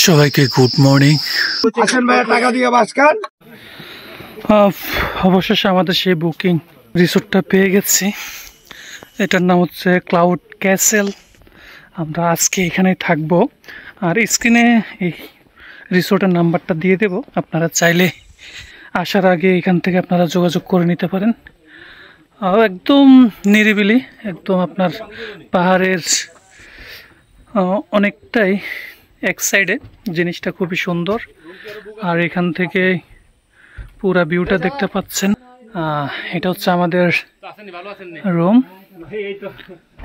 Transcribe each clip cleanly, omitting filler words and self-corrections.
সবাইকে good morning. অবশেষে আমাদের সেই বুকিং রিসোর্টটা পেয়ে গেছি। এটার নাম হচ্ছে ক্লাউড ক্যাসেল। আমরা আজকে এখানে থাকবো, আর স্ক্রিনে এই রিসোর্টের নাম্বারটা দিয়ে দেব। আপনারা চাইলে আসার আগে এখান থেকে আপনারা যোগাযোগ করে নিতে পারেন। একদম নিরিবিলি, একদম আপনার পাহাড়ের অনেকটাই এক সাইডে, জিনিসটা খুবই সুন্দর। আর এখান থেকে পুরা ভিউটা দেখতে পাচ্ছেন। এটা হচ্ছে আমাদের রুম।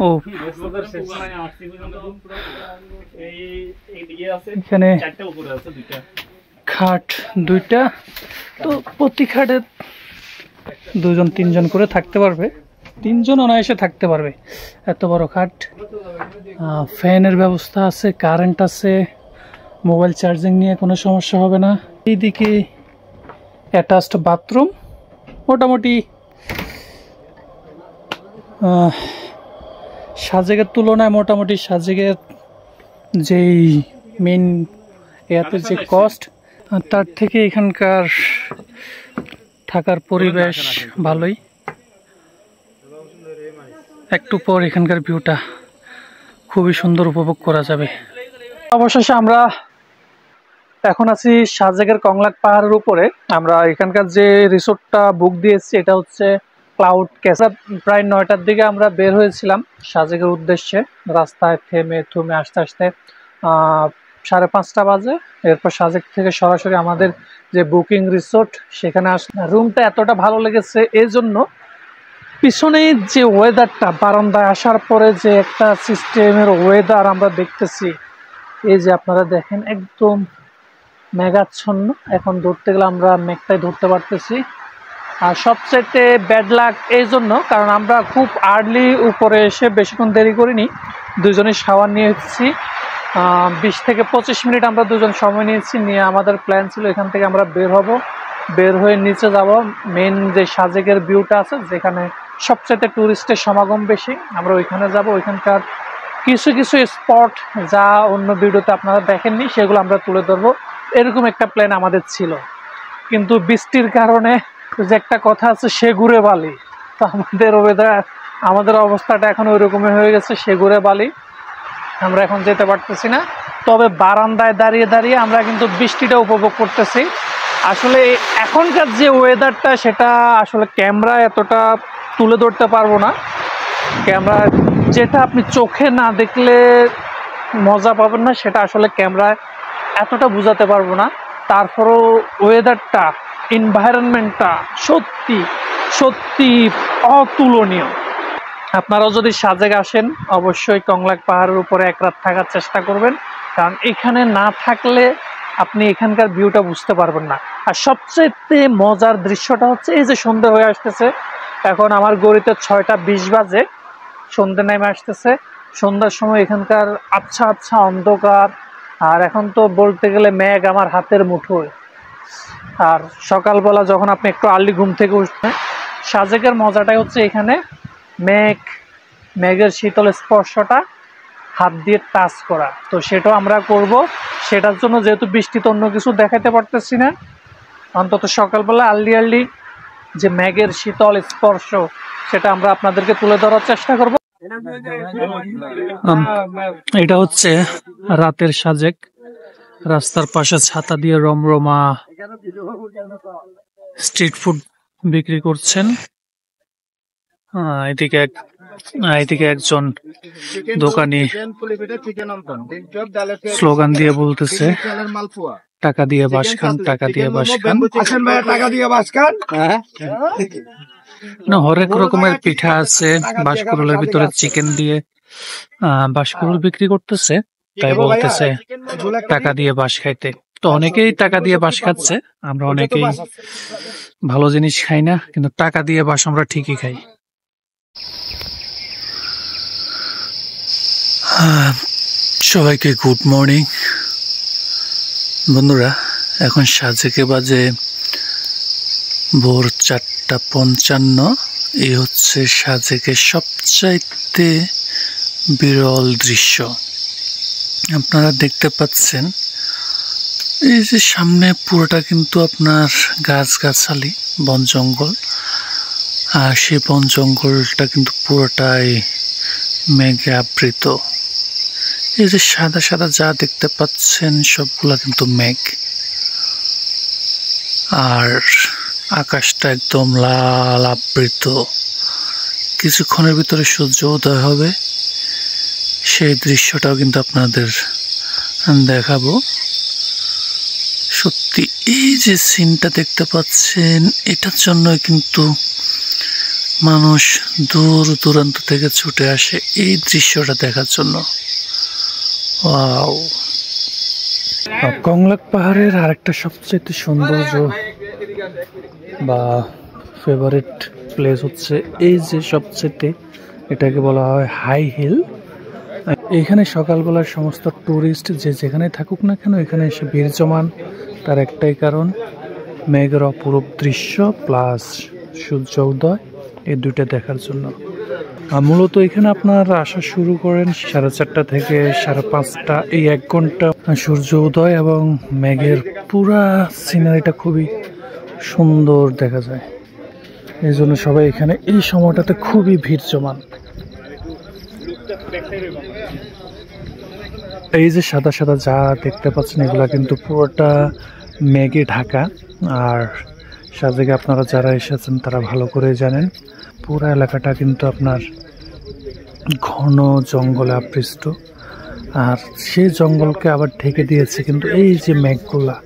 ও এখানে খাট দুইটা, তো প্রতি খাটে দুজন তিনজন করে থাকতে পারবে, তিনজন অনায়াসে থাকতে পারবে, এত বড় খাট। ফ্যানের ব্যবস্থা আছে, কারেন্ট আছে, মোবাইল চার্জিং নিয়ে কোনো সমস্যা হবে না। এইদিকে অ্যাটাচড বাথরুম। মোটামুটি সাজেকের তুলনায় মোটামুটি সাজেকের যেই মেন এয়াতে যে কস্ট, তার থেকে এখানকার থাকার পরিবেশ ভালোই। একটু পর এখানকার ভিউটা খুবই সুন্দর উপভোগ করা যাবে। অবশেষে আমরা এখন আছি সাজেকের কংলাক পাহাড়ের উপরে। আমরা এখানকার যে রিসোর্টটা বুক দিয়েছি এটা হচ্ছে ক্লাউড ক্যাসেল। প্রায় 9টার দিকে আমরা বের হয়েছিলাম সাজেকের উদ্দেশ্যে। রাস্তায় থেমে আস্তে আস্তে 5:30 বাজে। এরপর সাজেক থেকে সরাসরি আমাদের যে বুকিং রিসোর্ট সেখানে রুমটা এতটা ভালো লেগেছে এই জন্য, পিছনে যে ওয়েদারটা, বারান্দায় আসার পরে যে একটা সিস্টেমের ওয়েদার আমরা দেখতেছি, এই যে আপনারা দেখেন একদম মেঘাচ্ছন্ন। এখন ধরতে গেলে আমরা মেঘটাই ধরতে পারতেছি। আর সবচেয়ে ব্যাড লাক এই জন্য, কারণ আমরা খুব আর্লি উপরে এসে বেশিক্ষণ দেরি করিনি, দুজনেই শাওয়ার নিয়ে এসেছি। 20 থেকে 25 মিনিট আমরা দুজন সময় নিয়েছি। নিয়ে আমাদের প্ল্যান ছিল এখান থেকে আমরা বের হব, বের হয়ে নিচে যাব মেন যে সাজেকের ভিউটা আছে, যেখানে সবচেয়ে টুরিস্টের সমাগম বেশি, আমরা ওইখানে যাব। ওইখানকার কিছু কিছু স্পট যা অন্য ভিডিওতে আপনারা দেখেননি সেগুলো আমরা তুলে ধরবো, এরকম একটা প্ল্যান আমাদের ছিল। কিন্তু বৃষ্টির কারণে যে একটা কথা আছে, সে ঘুরে বালি, তো আমাদের অবস্থাটা এখন ওই রকমই হয়ে গেছে, সে ঘুরে বালি। আমরা এখন যেতে পারতেছি না, তবে বারান্দায় দাঁড়িয়ে দাঁড়িয়ে আমরা কিন্তু বৃষ্টিটা উপভোগ করতেছি। আসলে এখনকার যে ওয়েদারটা সেটা আসলে ক্যামেরা এতটা তুলে ধরতে পারবো না। ক্যামেরা যেটা আপনি চোখে না দেখলে মজা পাবেন না, সেটা আসলে ক্যামেরায় এতটা বোঝাতে পারবো না। তারপরও ওয়েদারটা, এনভায়রনমেন্টটা সত্যি সত্যি অতুলনীয়। আপনারাও যদি সাজেক আসেন অবশ্যই কংলাক পাহাড়ের উপরে এক রাত থাকার চেষ্টা করবেন, কারণ এখানে না থাকলে আপনি এখানকার ভিউটা বুঝতে পারবেন না। আর সবচেয়ে মজার দৃশ্যটা হচ্ছে এই যে সন্ধ্যা হয়ে আসতেছে, এখন আমার গড়িতে 6:20 বাজে, সন্ধ্যে নেমে আসতেছে। সন্ধ্যার সময় এখানকার আচ্ছা আচ্ছা অন্ধকার, আর এখন তো বলতে গেলে মেঘ আমার হাতের মুঠোয়। আর সকালবেলা যখন আপনি একটু আর্লি ঘুম থেকে উঠবেন, সাজেকের মজাটাই হচ্ছে এখানে মেঘের শীতল স্পর্শটা হাত দিয়ে টাচ করা। তো সেটাও আমরা করব। সেটার জন্য যেহেতু বৃষ্টিতে অন্য কিছু দেখাতে পারতেছি না, অন্তত সকালবেলা আর্লি যে মেঘের শীতল স্পর্শ সেটা আমরা আপনাদেরকে তুলে ধরার চেষ্টা করব। এটা হচ্ছে রাতের সাজেক। রাস্তার পাশে ছাতা দিয়ে রমরমা স্ট্রিট ফুড বিক্রি করছেন। এদিকে একজন দোকানি স্লোগান দিয়ে বলতেছে, টাকা দিয়ে বাস খান, টাকা দিয়ে বাস খান। না, হরেক রকমের পিঠা আছে। বাঁশকুড়ুলের ভিতরে চিকেন দিয়ে বাঁশকুড়ুল বিক্রি করতেছে, তাই বলতেছে টাকা দিয়ে বাঁশ খাইতে। তো অনেকেই টাকা দিয়ে বাঁশ খাচ্ছে, আমরা অনেকেই ভালো জিনিস খাই না, কিন্তু টাকা দিয়ে বাঁশ আমরা ঠিকই খাই। সবাইকে গুড মর্নিং বন্ধুরা। এখন সাজেকে বাজে ভোর 4:55। এই হচ্ছে সাজেকের সবচাইতে বিরল দৃশ্য। আপনারা দেখতে পাচ্ছেন এই যে সামনে পুরোটা কিন্তু আপনার গাছগাছালি, বন জঙ্গল। আর সেই বন জঙ্গলটা কিন্তু পুরোটাই মেঘে আবৃত। এই যে সাদা সাদা যা দেখতে পাচ্ছেন সবগুলা কিন্তু মেঘ। আর আকাশটা একদম লাল আবৃত। কিছুক্ষণের ভিতরে সূর্য উদয় হবে, সেই দৃশ্যটাও কিন্তু আপনাদের দেখাবো। সত্যি এই যে সিনটা দেখতে পাচ্ছেন, এটার জন্য কিন্তু মানুষ দূর দূরান্ত থেকে ছুটে আসে এই দৃশ্যটা দেখার জন্য। ওয়াও! কংলাক পাহাড়ের আরেকটা সবচেয়ে সৌন্দর্য বা ফেভারিট প্লেস হচ্ছে এই যে সবচেয়ে, এটাকে বলা হয় হাই হিল। এখানে সকালবেলার সমস্ত টুরিস্ট যে যেখানে থাকুক না কেন এখানে এসে ভিড় জমান। তার একটাই কারণ, মেঘের অপরূপ দৃশ্য প্লাস সূর্য উদয়, এই দুইটা দেখার জন্য। মূলত এখানে আপনার আসা শুরু করেন 4:30 থেকে 5:30, এই 1 ঘন্টা সূর্য উদয় এবং মেঘের পুরা সিনারিটা খুবই সুন্দর দেখা যায়। এই জন্য সবাই এখানে এই সময়টাতে খুবই ভিড় জমান। এই যে সাদা সাদা যা দেখতে পাচ্ছেন এগুলা কিন্তু পুরোটা মেঘে ঢাকা। আর সাজেকে আপনারা যারা এসেছেন তারা ভালো করে জানেন পুরো এলাকাটা কিন্তু আপনার ঘন জঙ্গলে আবৃষ্ট। আর সেই জঙ্গলকে আবার ঢেকে দিয়েছে কিন্তু এই যে মেঘগুলা।